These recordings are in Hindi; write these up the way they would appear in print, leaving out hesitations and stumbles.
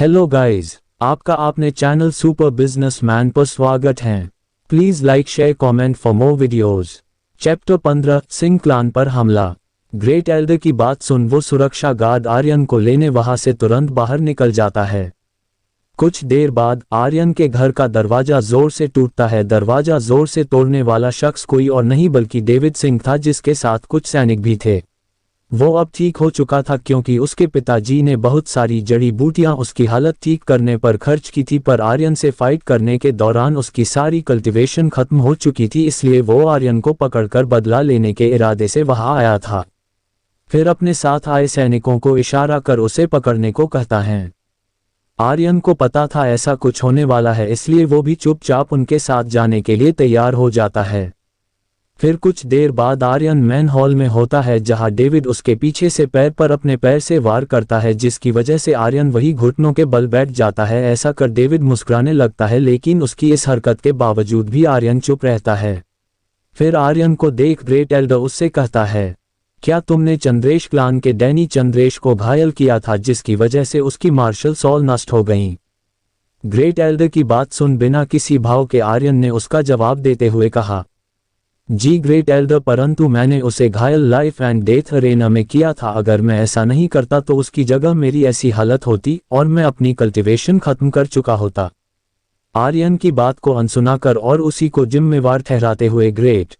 हेलो गाइस, आपका आपने चैनल सुपर बिजनेसमैन पर स्वागत है। Please like share comment for more videos. Chapter 15 Singh clan पर हमला। ग्रेट एल्डर की बात सुन वो सुरक्षा गार्ड आर्यन को लेने वहां से तुरंत बाहर निकल जाता है। कुछ देर बाद आर्यन के घर का दरवाजा जोर से टूटता है। दरवाजा जोर से तोड़ने वाला शख्स कोई और नहीं बल्कि डेविड सिंह था, जिसके साथ कुछ सैनिक भी थे। वो अब ठीक हो चुका था क्योंकि उसके पिताजी ने बहुत सारी जड़ी बूटियां उसकी हालत ठीक करने पर खर्च की थी, पर आर्यन से फाइट करने के दौरान उसकी सारी कल्टीवेशन खत्म हो चुकी थी, इसलिए वो आर्यन को पकड़कर बदला लेने के इरादे से वहां आया था। फिर अपने साथ आए सैनिकों को इशारा कर उसे पकड़ने को कहता है। आर्यन को पता था ऐसा कुछ होने वाला है, इसलिए वो भी चुपचाप उनके साथ जाने के लिए तैयार हो जाता है। फिर कुछ देर बाद आर्यन मैन हॉल में होता है, जहां डेविड उसके पीछे से पैर पर अपने पैर से वार करता है, जिसकी वजह से आर्यन वही घुटनों के बल बैठ जाता है। ऐसा कर डेविड मुस्कुराने लगता है, लेकिन उसकी इस हरकत के बावजूद भी आर्यन चुप रहता है। फिर आर्यन को देख ग्रेट एल्डर उससे कहता है, क्या तुमने चंद्रेश क्लान के डैनी चंद्रेश को घायल किया था, जिसकी वजह से उसकी मार्शल सॉल नष्ट हो गई? ग्रेट एल्डर की बात सुन बिना किसी भाव के आर्यन ने उसका जवाब देते हुए कहा, जी ग्रेट एल्डर, परंतु मैंने उसे घायल लाइफ एंड डेथ अरेना में किया था। अगर मैं ऐसा नहीं करता तो उसकी जगह मेरी ऐसी हालत होती और मैं अपनी कल्टीवेशन खत्म कर चुका होता। आर्यन की बात को अनसुना कर और उसी को जिम्मेवार ठहराते हुए ग्रेट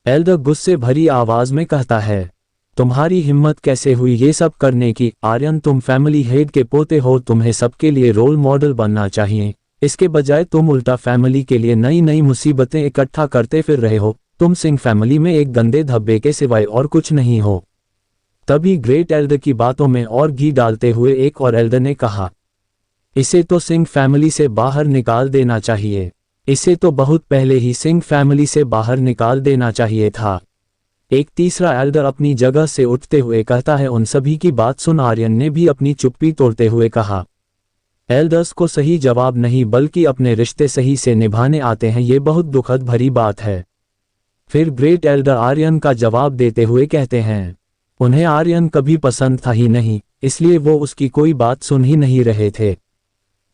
एल्डर गुस्से भरी आवाज में कहता है, तुम्हारी हिम्मत कैसे हुई ये सब करने की? आर्यन, तुम फैमिली हेड के पोते हो, तुम्हें सबके लिए रोल मॉडल बनना चाहिए। इसके बजाय तुम उल्टा फैमिली के लिए नई नई मुसीबतें इकट्ठा करते फिर रहे हो। तुम सिंह फैमिली में एक गंदे धब्बे के सिवाय और कुछ नहीं हो। तभी ग्रेट एल्डर की बातों में और घी डालते हुए एक और एल्डर ने कहा, इसे तो सिंह फैमिली से बाहर निकाल देना चाहिए। इसे तो बहुत पहले ही सिंह फैमिली से बाहर निकाल देना चाहिए था। एक तीसरा एल्डर अपनी जगह से उठते हुए कहता है। उन सभी की बात सुन आर्यन ने भी अपनी चुप्पी तोड़ते हुए कहा, एल्डर्स को सही जवाब नहीं बल्कि अपने रिश्ते सही से निभाने आते हैं, ये बहुत दुखद भरी बात है। फिर ग्रेट एल्डर आर्यन का जवाब देते हुए कहते हैं, उन्हें आर्यन कभी पसंद था ही नहीं, इसलिए वो उसकी कोई बात सुन ही नहीं रहे थे।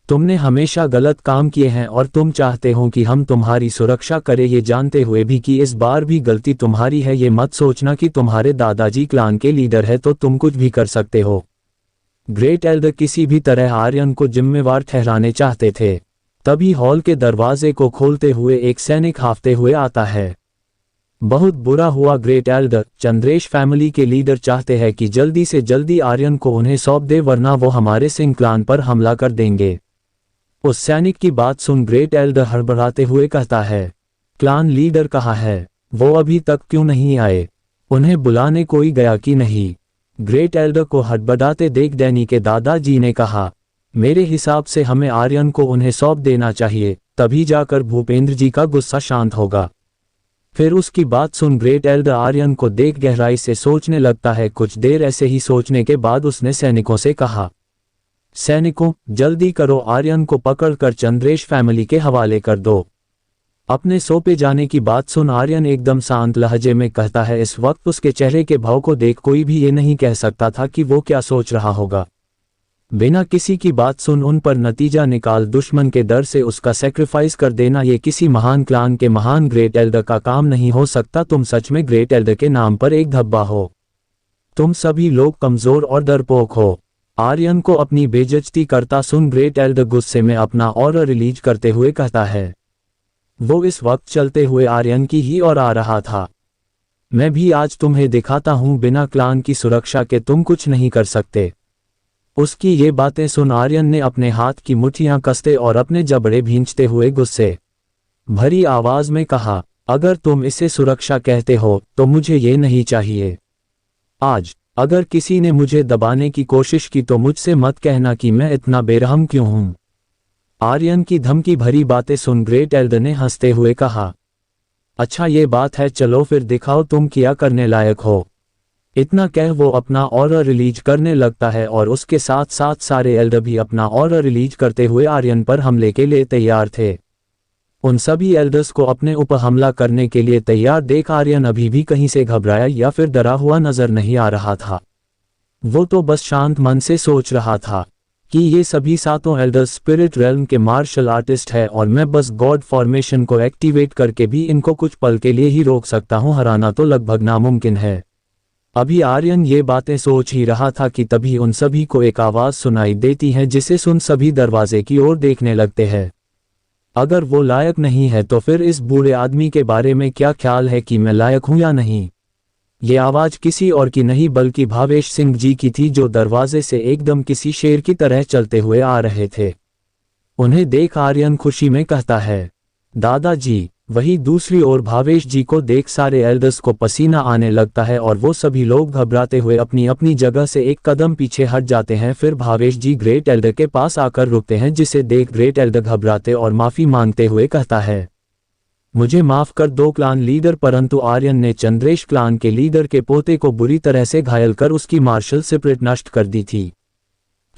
तुमने हमेशा गलत काम किए हैं और तुम चाहते हो कि हम तुम्हारी सुरक्षा करें, ये जानते हुए भी कि इस बार भी गलती तुम्हारी है। ये मत सोचना कि तुम्हारे दादाजी क्लान के लीडर है तो तुम कुछ भी कर सकते हो। ग्रेट एल्डर किसी भी तरह आर्यन को जिम्मेवार ठहराने चाहते थे। तभी हॉल के दरवाजे को खोलते हुए एक सैनिक हाफते हुए आता है। बहुत बुरा हुआ ग्रेट एल्डर, चंद्रेश फैमिली के लीडर चाहते हैं कि जल्दी से जल्दी आर्यन को उन्हें सौंप दे, वरना वो हमारे सिंह क्लान पर हमला कर देंगे। उस सैनिक की बात सुन ग्रेट एल्डर हड़बड़ाते हुए कहता है, क्लान लीडर कहाँ है? वो अभी तक क्यों नहीं आए? उन्हें बुलाने कोई गया कि नहीं? ग्रेट एल्डर को हड़बड़ाते देख डैनी के दादाजी ने कहा, मेरे हिसाब से हमें आर्यन को उन्हें सौंप देना चाहिए, तभी जाकर भूपेंद्र जी का गुस्सा शांत होगा। फिर उसकी बात सुन ग्रेट एल्डर आर्यन को देख गहराई से सोचने लगता है। कुछ देर ऐसे ही सोचने के बाद उसने सैनिकों से कहा, सैनिकों, जल्दी करो, आर्यन को पकड़कर चंद्रेश फैमिली के हवाले कर दो। अपने सौंपे जाने की बात सुन आर्यन एकदम शांत लहजे में कहता है। इस वक्त उसके चेहरे के भाव को देख कोई भी ये नहीं कह सकता था कि वो क्या सोच रहा होगा। बिना किसी की बात सुन उन पर नतीजा निकाल दुश्मन के डर से उसका सेक्रीफाइस कर देना, ये किसी महान क्लान के महान ग्रेट एल्डर का काम नहीं हो सकता। तुम सच में ग्रेट एल्डर के नाम पर एक धब्बा हो। तुम सभी लोग कमजोर और डरपोक हो। आर्यन को अपनी बेइज्जती करता सुन ग्रेट एल्डर गुस्से में अपना ऑरा रिलीज करते हुए कहता है। वो इस वक्त चलते हुए आर्यन की ही ओर आ रहा था। मैं भी आज तुम्हें दिखाता हूं, बिना क्लान की सुरक्षा के तुम कुछ नहीं कर सकते। उसकी ये बातें सुन आर्यन ने अपने हाथ की मुट्ठियां कसते और अपने जबड़े भींचते हुए गुस्से भरी आवाज में कहा, अगर तुम इसे सुरक्षा कहते हो तो मुझे ये नहीं चाहिए। आज अगर किसी ने मुझे दबाने की कोशिश की तो मुझसे मत कहना कि मैं इतना बेरहम क्यों हूं। आर्यन की धमकी भरी बातें सुन ग्रेट एल्डर ने हंसते हुए कहा, अच्छा ये बात है, चलो फिर दिखाओ तुम क्या करने लायक हो। इतना कह वो अपना ऑरा रिलीज करने लगता है और उसके साथ साथ सारे एल्डर भी अपना ऑरा रिलीज करते हुए आर्यन पर हमले के लिए तैयार थे। उन सभी एल्डर्स को अपने ऊपर हमला करने के लिए तैयार देख आर्यन अभी भी कहीं से घबराया या फिर डरा हुआ नजर नहीं आ रहा था। वो तो बस शांत मन से सोच रहा था, कि ये सभी सातों एल्डर्स स्पिरिट रेल्म के मार्शल आर्टिस्ट है और मैं बस गॉड फॉर्मेशन को एक्टिवेट करके भी इनको कुछ पल के लिए ही रोक सकता हूँ। हराना तो लगभग नामुमकिन है। अभी आर्यन ये बातें सोच ही रहा था कि तभी उन सभी को एक आवाज सुनाई देती है, जिसे सुन सभी दरवाजे की ओर देखने लगते हैं। अगर वो लायक नहीं है तो फिर इस बूढ़े आदमी के बारे में क्या ख्याल है कि मैं लायक हूं या नहीं। ये आवाज किसी और की नहीं बल्कि भावेश सिंह जी की थी, जो दरवाजे से एकदम किसी शेर की तरह चलते हुए आ रहे थे। उन्हें देख आर्यन खुशी में कहता है, दादाजी। वहीं दूसरी ओर भावेश जी को देख सारे एल्डर्स को पसीना आने लगता है और वो सभी लोग घबराते हुए अपनी अपनी जगह से एक कदम पीछे हट जाते हैं। फिर भावेश जी ग्रेट एल्डर के पास आकर रुकते हैं, जिसे देख ग्रेट एल्डर घबराते और माफी मांगते हुए कहता है, मुझे माफ कर दो क्लान लीडर, परंतु आर्यन ने चंद्रेश क्लान के लीडर के पोते को बुरी तरह से घायल कर उसकी मार्शल स्पिरिट नष्ट कर दी थी।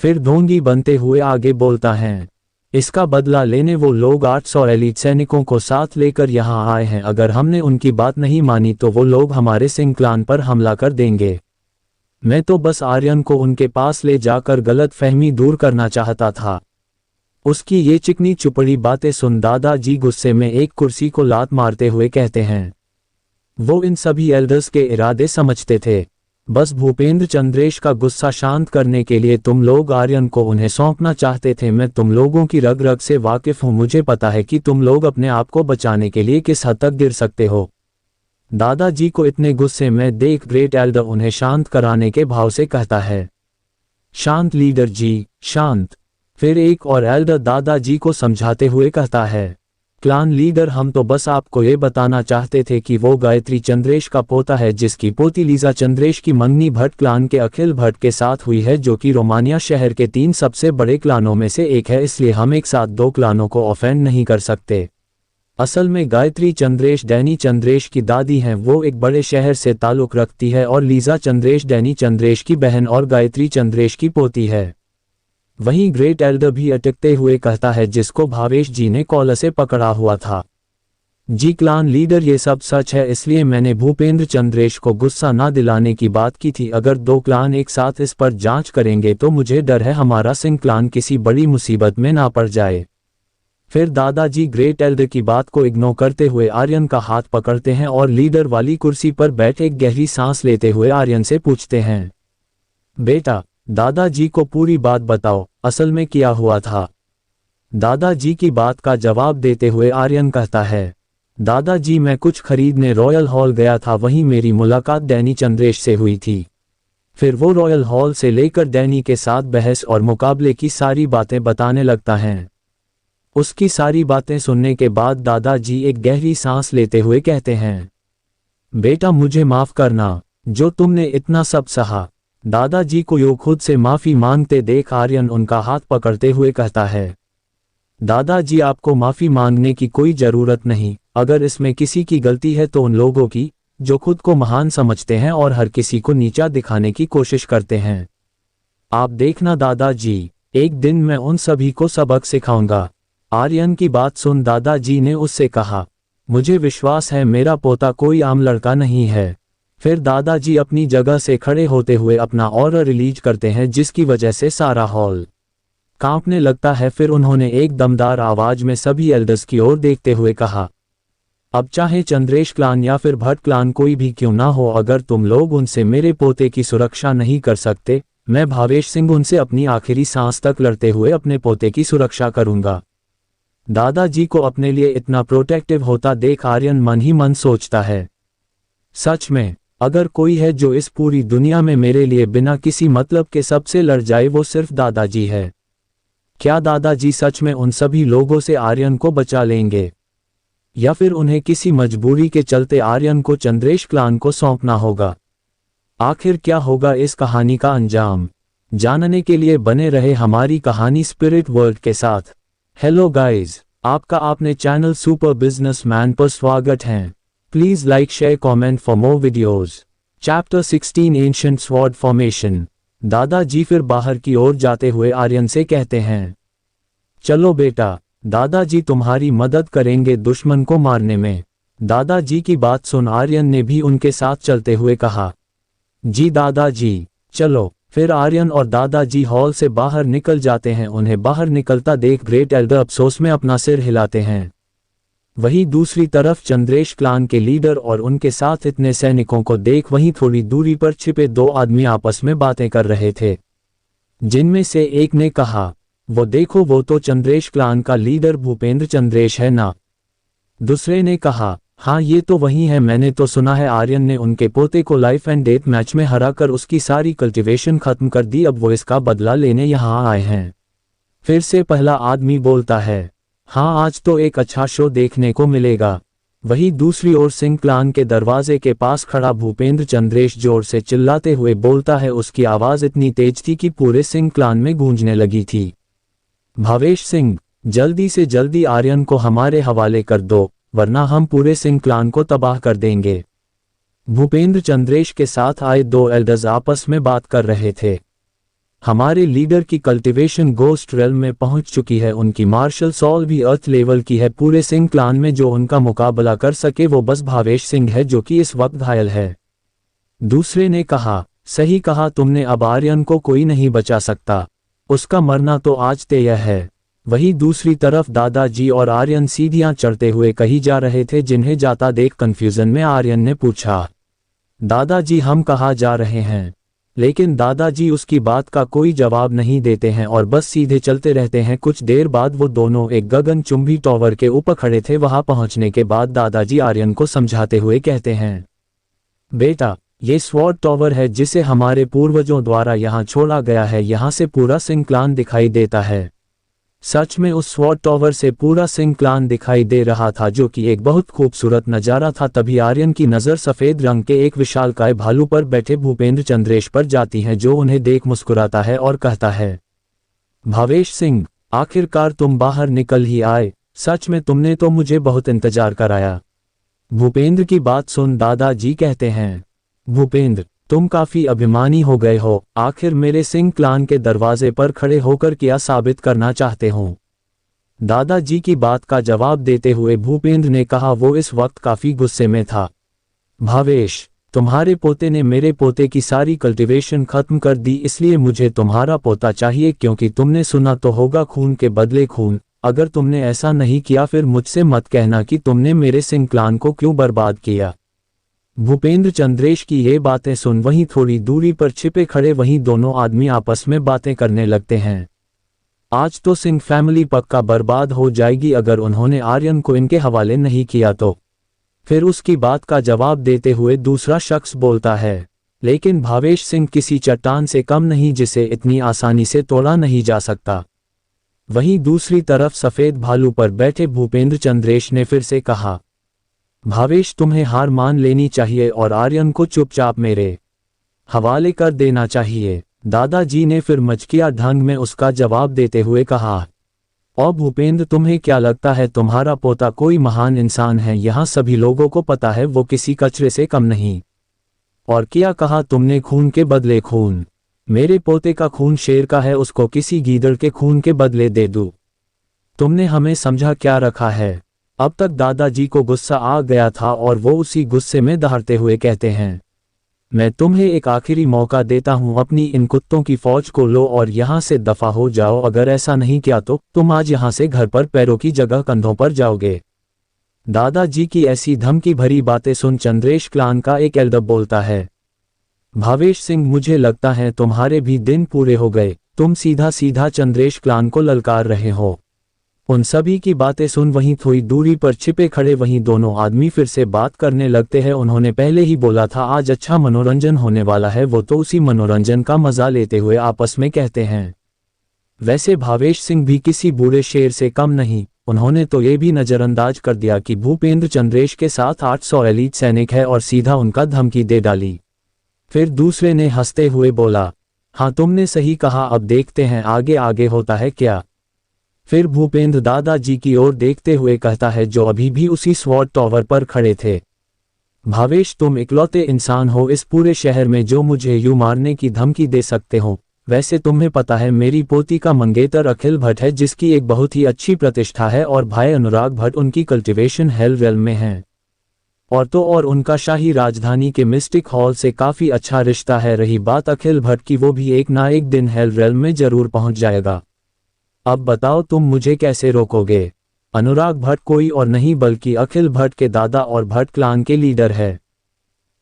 फिर ढोंगी बनते हुए आगे बोलता है, इसका बदला लेने वो लोग 800 एलीट सैनिकों को साथ लेकर यहाँ आए हैं। अगर हमने उनकी बात नहीं मानी तो वो लोग हमारे सिंह क्लान पर हमला कर देंगे। मैं तो बस आर्यन को उनके पास ले जाकर गलत फहमी दूर करना चाहता था। उसकी ये चिकनी चुपड़ी बातें सुन दादाजी गुस्से में एक कुर्सी को लात मारते हुए कहते हैं, वो इन सभी एल्डर्स के इरादे समझते थे। बस भूपेंद्र चंद्रेश का गुस्सा शांत करने के लिए तुम लोग आर्यन को उन्हें सौंपना चाहते थे। मैं तुम लोगों की रग रग से वाकिफ हूं। मुझे पता है कि तुम लोग अपने आप को बचाने के लिए किस हद तक गिर सकते हो। दादाजी को इतने गुस्से में देख ग्रेट एल्डर उन्हें शांत कराने के भाव से कहता है, शांत लीडर जी, शांत। फिर एक और एल्डर दादाजी को समझाते हुए कहता है, क्लान लीडर, हम तो बस आपको ये बताना चाहते थे कि वो गायत्री चंद्रेश का पोता है, जिसकी पोती लीजा चंद्रेश की मंगनी भट्ट क्लान के अखिल भट्ट के साथ हुई है, जो कि रोमानिया शहर के 3 सबसे बड़े क्लानों में से एक है। इसलिए हम एक साथ 2 क्लानों को ऑफेंड नहीं कर सकते। असल में गायत्री चंद्रेश डैनी चंद्रेश की दादी हैं। वो एक बड़े शहर से ताल्लुक रखती है और लीजा चंद्रेश डैनी चंद्रेश की बहन और गायत्री चंद्रेश की पोती है। वहीं ग्रेट एल्डर भी अटकते हुए कहता है, जिसको भावेश जी ने कॉलर से पकड़ा हुआ था, जी क्लान लीडर, ये सब सच है। इसलिए मैंने भूपेंद्र चंद्रेश को गुस्सा ना दिलाने की बात की थी। अगर 2 क्लान एक साथ इस पर जांच करेंगे तो मुझे डर है हमारा सिंह क्लान किसी बड़ी मुसीबत में ना पड़ जाए। फिर दादाजी ग्रेट एल्डर की बात को इग्नोर करते हुए आर्यन का हाथ पकड़ते हैं और लीडर वाली कुर्सी पर बैठ एक गहरी सांस लेते हुए आर्यन से पूछते हैं, बेटा, दादाजी को पूरी बात बताओ, असल में क्या हुआ था। दादाजी की बात का जवाब देते हुए आर्यन कहता है, दादाजी, मैं कुछ खरीदने रॉयल हॉल गया था। वहीं मेरी मुलाकात डैनी चंद्रेश से हुई थी। फिर वो रॉयल हॉल से लेकर डैनी के साथ बहस और मुकाबले की सारी बातें बताने लगता है। उसकी सारी बातें सुनने के बाद दादाजी एक गहरी सांस लेते हुए कहते हैं, बेटा, मुझे माफ करना, जो तुमने इतना सब सहा। दादाजी को यूं खुद से माफी मांगते देख आर्यन उनका हाथ पकड़ते हुए कहता है, दादाजी, आपको माफी मांगने की कोई जरूरत नहीं। अगर इसमें किसी की गलती है तो उन लोगों की जो खुद को महान समझते हैं और हर किसी को नीचा दिखाने की कोशिश करते हैं। आप देखना दादाजी, एक दिन मैं उन सभी को सबक सिखाऊंगा। आर्यन की बात सुन दादाजी ने उससे कहा, मुझे विश्वास है मेरा पोता कोई आम लड़का नहीं है। फिर दादाजी अपनी जगह से खड़े होते हुए अपना ऑर्डर रिलीज करते हैं, जिसकी वजह से सारा हॉल कांपने लगता है। फिर उन्होंने एक दमदार आवाज में सभी एल्डर्स की ओर देखते हुए कहा, अब चाहे चंद्रेश क्लान या फिर भट्ट क्लान कोई भी क्यों ना हो, अगर तुम लोग उनसे मेरे पोते की सुरक्षा नहीं कर सकते, मैं भावेश सिंह उनसे अपनी आखिरी सांस तक लड़ते हुए अपने पोते की सुरक्षा करूंगा। दादाजी को अपने लिए इतना प्रोटेक्टिव होता देख आर्यन मन ही मन सोचता है, सच में अगर कोई है जो इस पूरी दुनिया में मेरे लिए बिना किसी मतलब के सबसे लड़ जाए, वो सिर्फ दादाजी है। क्या दादाजी सच में उन सभी लोगों से आर्यन को बचा लेंगे, या फिर उन्हें किसी मजबूरी के चलते आर्यन को चंद्रेश क्लान को सौंपना होगा। आखिर क्या होगा इस कहानी का अंजाम, जानने के लिए बने रहे हमारी कहानी स्पिरिट वर्ल्ड के साथ। हेलो गाइज, आपका आपने चैनल सुपर बिजनेसमैन पर स्वागत है। Please like, share, comment for more videos. Chapter 16 ancient sword formation. दादाजी फिर बाहर की ओर जाते हुए आर्यन से कहते हैं, चलो बेटा, दादाजी तुम्हारी मदद करेंगे दुश्मन को मारने में। दादाजी की बात सुन आर्यन ने भी उनके साथ चलते हुए कहा, जी दादाजी, चलो। फिर आर्यन और दादाजी हॉल से बाहर निकल जाते हैं। उन्हें बाहर निकलता देख ग्रेट एल्डर अफसोस में अपना सिर हिलाते हैं। वहीं दूसरी तरफ चंद्रेश क्लान के लीडर और उनके साथ इतने सैनिकों को देख वहीं थोड़ी दूरी पर छिपे दो आदमी आपस में बातें कर रहे थे, जिनमें से एक ने कहा, वो देखो, वो तो चंद्रेश क्लान का लीडर भूपेंद्र चंद्रेश है ना। दूसरे ने कहा, हाँ ये तो वही है, मैंने तो सुना है आर्यन ने उनके पोते को लाइफ एंड डेथ मैच में हराकर उसकी सारी कल्टीवेशन खत्म कर दी, अब वो इसका बदला लेने यहाँ आए हैं। फिर से पहला आदमी बोलता है, हाँ आज तो एक अच्छा शो देखने को मिलेगा। वहीं दूसरी ओर सिंह क्लान के दरवाजे के पास खड़ा भूपेंद्र चंद्रेश जोर से चिल्लाते हुए बोलता है। उसकी आवाज इतनी तेज थी कि पूरे सिंह क्लान में गूंजने लगी थी। भावेश सिंह, जल्दी से जल्दी आर्यन को हमारे हवाले कर दो, वरना हम पूरे सिंह क्लान को तबाह कर देंगे। भूपेंद्र चंद्रेश के साथ आए दो एल्डर्स आपस में बात कर रहे थे। हमारे लीडर की कल्टीवेशन गोस्ट रेल्म में पहुंच चुकी है, उनकी मार्शल सॉल भी अर्थ लेवल की है। पूरे सिंह क्लान में जो उनका मुकाबला कर सके वो बस भावेश सिंह है, जो कि इस वक्त घायल है। दूसरे ने कहा, सही कहा तुमने, अब आर्यन को कोई नहीं बचा सकता, उसका मरना तो आज तय है। वहीं दूसरी तरफ दादाजी और आर्यन सीढ़ियां चढ़ते हुए कहीं जा रहे थे, जिन्हें जाता देख कंफ्यूजन में आर्यन ने पूछा, दादाजी हम कहाँ जा रहे हैं? लेकिन दादाजी उसकी बात का कोई जवाब नहीं देते हैं और बस सीधे चलते रहते हैं। कुछ देर बाद वो दोनों एक गगनचुंबी टावर के ऊपर खड़े थे। वहां पहुंचने के बाद दादाजी आर्यन को समझाते हुए कहते हैं, बेटा ये स्वॉर्ड टावर है जिसे हमारे पूर्वजों द्वारा यहाँ छोड़ा गया है। यहाँ से पूरा सिंह क्लान दिखाई देता है। सच में उस स्वॉर्ड टावर से पूरा सिंह क्लान दिखाई दे रहा था, जो कि एक बहुत खूबसूरत नज़ारा था। तभी आर्यन की नज़र सफ़ेद रंग के एक विशालकाय भालू पर बैठे भूपेंद्र चंद्रेश पर जाती है, जो उन्हें देख मुस्कुराता है और कहता है, भावेश सिंह आखिरकार तुम बाहर निकल ही आए, सच में तुमने तो मुझे बहुत इंतजार कराया। भूपेंद्र की बात सुन दादाजी कहते हैं, भूपेंद्र तुम काफी अभिमानी हो गए हो, आखिर मेरे सिंह क्लान के दरवाजे पर खड़े होकर क्या साबित करना चाहते हो? दादाजी की बात का जवाब देते हुए भूपेंद्र ने कहा, वो इस वक्त काफी गुस्से में था। भावेश तुम्हारे पोते ने मेरे पोते की सारी कल्टीवेशन खत्म कर दी, इसलिए मुझे तुम्हारा पोता चाहिए, क्योंकि तुमने सुना तो होगा खून के बदले खून। अगर तुमने ऐसा नहीं किया फिर मुझसे मत कहना कि तुमने मेरे सिंह क्लान को क्यों बर्बाद किया। भूपेंद्र चंद्रेश की ये बातें सुन वहीं थोड़ी दूरी पर छिपे खड़े वहीं दोनों आदमी आपस में बातें करने लगते हैं। आज तो सिंह फैमिली पक्का बर्बाद हो जाएगी अगर उन्होंने आर्यन को इनके हवाले नहीं किया तो। फिर उसकी बात का जवाब देते हुए दूसरा शख्स बोलता है, लेकिन भावेश सिंह किसी चट्टान से कम नहीं जिसे इतनी आसानी से तोड़ा नहीं जा सकता। वहीं दूसरी तरफ सफेद भालू पर बैठे भूपेंद्र चंद्रेश ने फिर से कहा, भावेश तुम्हें हार मान लेनी चाहिए और आर्यन को चुपचाप मेरे हवाले कर देना चाहिए। दादाजी ने फिर मचकिया ढंग में उसका जवाब देते हुए कहा, और भूपेंद्र तुम्हें क्या लगता है तुम्हारा पोता कोई महान इंसान है? यहाँ सभी लोगों को पता है वो किसी कचरे से कम नहीं। और क्या कहा तुमने, खून के बदले खून? मेरे पोते का खून शेर का है, उसको किसी गीदड़ के खून के बदले दे दूं? तुमने हमें समझा क्या रखा है? अब तक दादाजी को गुस्सा आ गया था और वो उसी गुस्से में दहाड़ते हुए कहते हैं, मैं तुम्हें एक आखिरी मौका देता हूं, अपनी इन कुत्तों की फौज को लो और यहाँ से दफा हो जाओ। अगर ऐसा नहीं किया तो तुम आज यहाँ से घर पर पैरों की जगह कंधों पर जाओगे। दादाजी की ऐसी धमकी भरी बातें सुन चंद्रेश क्लान का एक एल्डर बोलता है, भावेश सिंह मुझे लगता है तुम्हारे भी दिन पूरे हो गए, तुम सीधा सीधा चंद्रेश क्लान को ललकार रहे हो। उन सभी की बातें सुन वहीं थोड़ी दूरी पर छिपे खड़े वहीं दोनों आदमी फिर से बात करने लगते हैं। उन्होंने पहले ही बोला था आज अच्छा मनोरंजन होने वाला है, वो तो उसी मनोरंजन का मजा लेते हुए आपस में कहते हैं, वैसे भावेश सिंह भी किसी बूढ़े शेर से कम नहीं। उन्होंने तो ये भी नजरअंदाज कर दिया कि भूपेंद्र चंद्रेश के साथ 800 एलीट सैनिक है और सीधा उनका धमकी दे डाली। फिर दूसरे ने हंसते हुए बोला, हाँ तुमने सही कहा, अब देखते हैं आगे आगे होता है क्या। फिर भूपेंद्र दादाजी की ओर देखते हुए कहता है, जो अभी भी उसी स्वॉर्ड टावर पर खड़े थे, भावेश तुम इकलौते इंसान हो इस पूरे शहर में जो मुझे यूं मारने की धमकी दे सकते हो। वैसे तुम्हें पता है मेरी पोती का मंगेतर अखिल भट्ट है, जिसकी एक बहुत ही अच्छी प्रतिष्ठा है और भाई अनुराग भट्ट उनकी कल्टीवेशन हेल रेल्म में है। और तो और उनका शाही राजधानी के मिस्टिक हॉल से काफी अच्छा रिश्ता है। रही बात अखिल भट्ट की, वो भी एक ना एक दिन हेल रेल्म में जरूर पहुंच जाएगा। अब बताओ तुम मुझे कैसे रोकोगे। अनुराग भट्ट कोई और नहीं बल्कि अखिल भट्ट के दादा और भट्ट क्लान के लीडर है।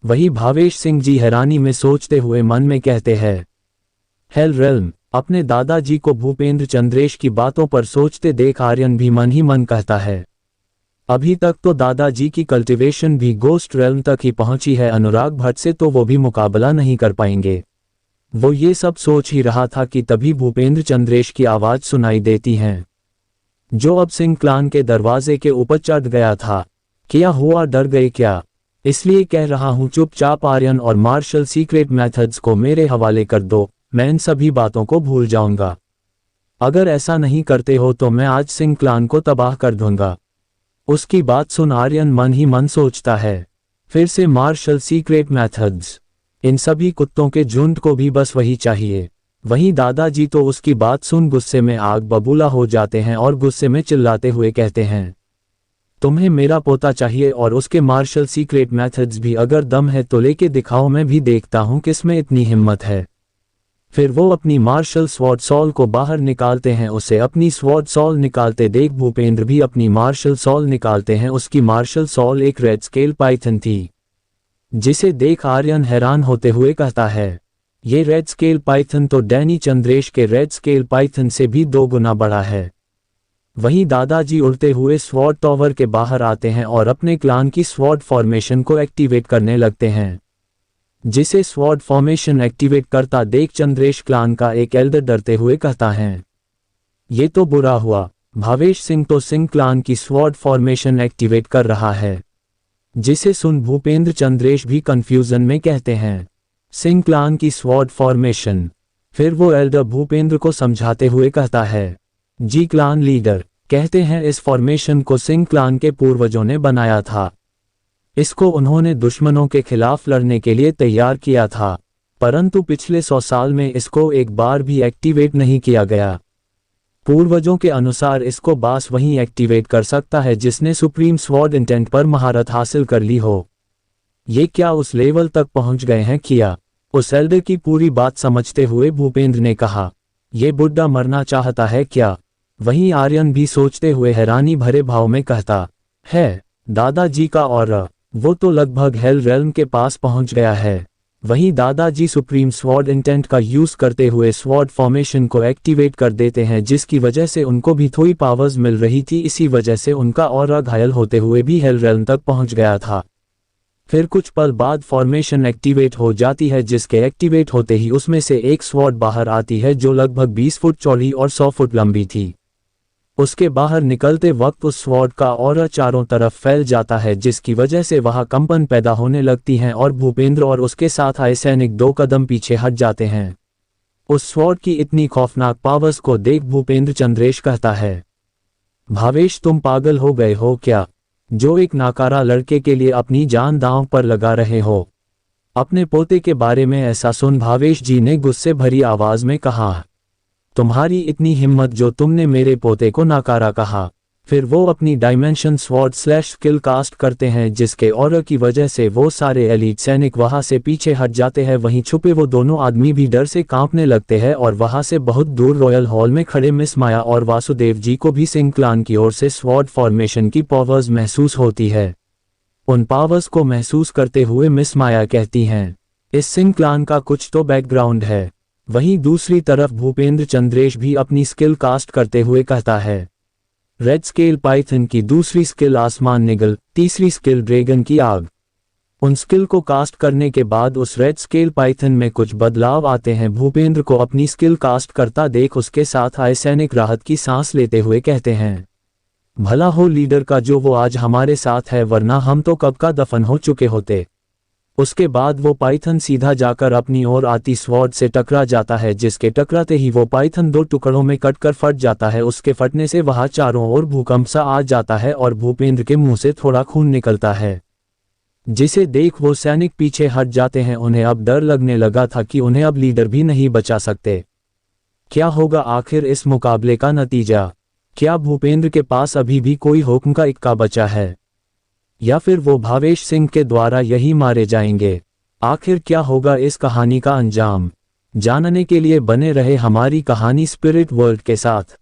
वही भावेश सिंह जी हैरानी में सोचते हुए मन में कहते हैं, हेल रेल्म। अपने दादाजी को भूपेंद्र चंद्रेश की बातों पर सोचते देख आर्यन भी मन ही मन कहता है, अभी तक तो दादाजी की कल्टीवेशन भी गोस्ट रेल्म तक ही पहुंची है, अनुराग भट्ट से तो वो भी मुकाबला नहीं कर पाएंगे। वो ये सब सोच ही रहा था कि तभी भूपेंद्र चंद्रेश की आवाज सुनाई देती है, जो अब सिंह क्लान के दरवाजे के ऊपर चढ़ गया था। क्या हुआ, डर गए क्या? इसलिए कह रहा हूं चुपचाप आर्यन और मार्शल सीक्रेट मेथड्स को मेरे हवाले कर दो, मैं इन सभी बातों को भूल जाऊंगा। अगर ऐसा नहीं करते हो तो मैं आज सिंह क्लान को तबाह कर दूंगा। उसकी बात सुन आर्यन मन ही मन सोचता है, फिर से मार्शल सीक्रेट मेथड्स, इन सभी कुत्तों के झुंड को भी बस वही चाहिए। वहीं दादाजी तो उसकी बात सुन गुस्से में आग बबूला हो जाते हैं और गुस्से में चिल्लाते हुए कहते हैं, तुम्हें मेरा पोता चाहिए और उसके मार्शल सीक्रेट मेथड्स भी, अगर दम है तो लेके दिखाओ, मैं भी देखता हूं किसमें इतनी हिम्मत है। फिर वो अपनी मार्शल स्वॉर्ड सॉल को बाहर निकालते हैं। उसे अपनी स्वॉर्ड सॉल निकालते देख भूपेंद्र भी अपनी मार्शल सॉल निकालते हैं। उसकी मार्शल सॉल एक रेड स्केल पाइथन थी, जिसे देख आर्यन हैरान होते हुए कहता है, ये रेड स्केल पाइथन तो डैनी चंद्रेश के रेड स्केल पाइथन से भी 2 गुना बड़ा है। वहीं दादाजी उड़ते हुए स्वॉर्ड टॉवर के बाहर आते हैं और अपने क्लान की स्वॉर्ड फॉर्मेशन को एक्टिवेट करने लगते हैं। जिसे स्वॉर्ड फॉर्मेशन एक्टिवेट करता देख चंद्रेश क्लान का एक एल्डर डरते हुए कहता है, ये तो बुरा हुआ, भावेश सिंह तो सिंह क्लान की स्वॉर्ड फॉर्मेशन एक्टिवेट कर रहा है। जिसे सुन भूपेंद्र चंद्रेश भी कंफ्यूजन में कहते हैं, सिंह क्लान की स्वॉर्ड फॉर्मेशन। फिर वो एल्डर भूपेंद्र को समझाते हुए कहता है, जी क्लान लीडर, कहते हैं इस फॉर्मेशन को सिंह क्लान के पूर्वजों ने बनाया था। इसको उन्होंने दुश्मनों के खिलाफ लड़ने के लिए तैयार किया था, परंतु पिछले 100 साल में इसको एक बार भी एक्टिवेट नहीं किया गया। पूर्वजों के अनुसार इसको बास वहीं एक्टिवेट कर सकता है जिसने सुप्रीम स्वॉर्ड इंटेंट पर महारत हासिल कर ली हो। ये क्या उस लेवल तक पहुंच गए हैं क्या? उस एल्डर की पूरी बात समझते हुए भूपेंद्र ने कहा, ये बुड्ढा मरना चाहता है क्या? वहीं आर्यन भी सोचते हुए हैरानी भरे भाव में कहता है, दादाजी का और वो तो लगभग हेल रेल्म के पास पहुंच गया है। वहीं दादाजी सुप्रीम स्वॉर्ड इंटेंट का यूज करते हुए स्वॉर्ड फॉर्मेशन को एक्टिवेट कर देते हैं, जिसकी वजह से उनको भी थोड़ी पावर्स मिल रही थी। इसी वजह से उनका ऑरा घायल होते हुए भी हेल रेल्म तक पहुंच गया था। फिर कुछ पल बाद फॉर्मेशन एक्टिवेट हो जाती है, जिसके एक्टिवेट होते ही उसमें से एक स्वॉर्ड बाहर आती है जो लगभग 20 फुट चौड़ी और 100 फुट लंबी थी। उसके बाहर निकलते वक्त उस स्वॉर्ड का ऑरा चारों तरफ फैल जाता है, जिसकी वजह से वहां कंपन पैदा होने लगती हैं और भूपेंद्र और उसके साथ आए सैनिक 2 कदम पीछे हट जाते हैं। उस स्वॉर्ड की इतनी खौफनाक पावर्स को देख भूपेंद्र चंद्रेश कहता है, भावेश तुम पागल हो गए हो क्या, जो एक नाकारा लड़के के लिए अपनी जान दांव पर लगा रहे हो? अपने पोते के बारे में ऐसा सुन भावेश जी ने गुस्से भरी आवाज में कहा, तुम्हारी इतनी हिम्मत जो तुमने मेरे पोते को नाकारा कहा। फिर वो अपनी dimension sword slash skill cast करते हैं, जिसके ऑरा की वजह से वो सारे एलीट सैनिक वहां से पीछे हट जाते हैं। वहीं छुपे वो दोनों आदमी भी डर से कांपने लगते हैं और वहां से बहुत दूर रॉयल हॉल में खड़े मिस माया और वासुदेव जी को भी सिंह क्लान की ओर से स्वॉर्ड फॉर्मेशन की पावर्स महसूस होती है। उन पावर्स को महसूस करते हुए मिस माया कहती हैं, इस सिंह क्लान का कुछ तो बैकग्राउंड है। वहीं दूसरी तरफ भूपेंद्र चंद्रेश भी अपनी स्किल कास्ट करते हुए कहता है, रेड स्केल पाइथन की दूसरी स्किल आसमान निगल, तीसरी स्किल ड्रैगन की आग। उन स्किल को कास्ट करने के बाद उस रेड स्केल पाइथन में कुछ बदलाव आते हैं। भूपेंद्र को अपनी स्किल कास्ट करता देख उसके साथ आए सैनिक राहत की सांस लेते हुए कहते हैं, भला हो लीडर का जो वो आज हमारे साथ है, वरना हम तो कब का दफन हो चुके होते। उसके बाद वो पाइथन सीधा जाकर अपनी ओर आती स्वॉर्ड से टकरा जाता है, जिसके टकराते ही वो पाइथन 2 टुकड़ों में कटकर फट जाता है। उसके फटने से वहां चारों ओर भूकंप सा आ जाता है और भूपेंद्र के मुंह से थोड़ा खून निकलता है, जिसे देख वो सैनिक पीछे हट जाते हैं। उन्हें अब डर लगने लगा था कि उन्हें अब लीडर भी नहीं बचा सकते। क्या होगा आखिर इस मुकाबले का नतीजा? क्या भूपेंद्र के पास अभी भी कोई हुक्म का इक्का बचा है? या फिर वो भावेश सिंह के द्वारा यही मारे जाएंगे। आखिर क्या होगा इस कहानी का अंजाम? जानने के लिए बने रहे हमारी कहानी स्पिरिट वर्ल्ड के साथ।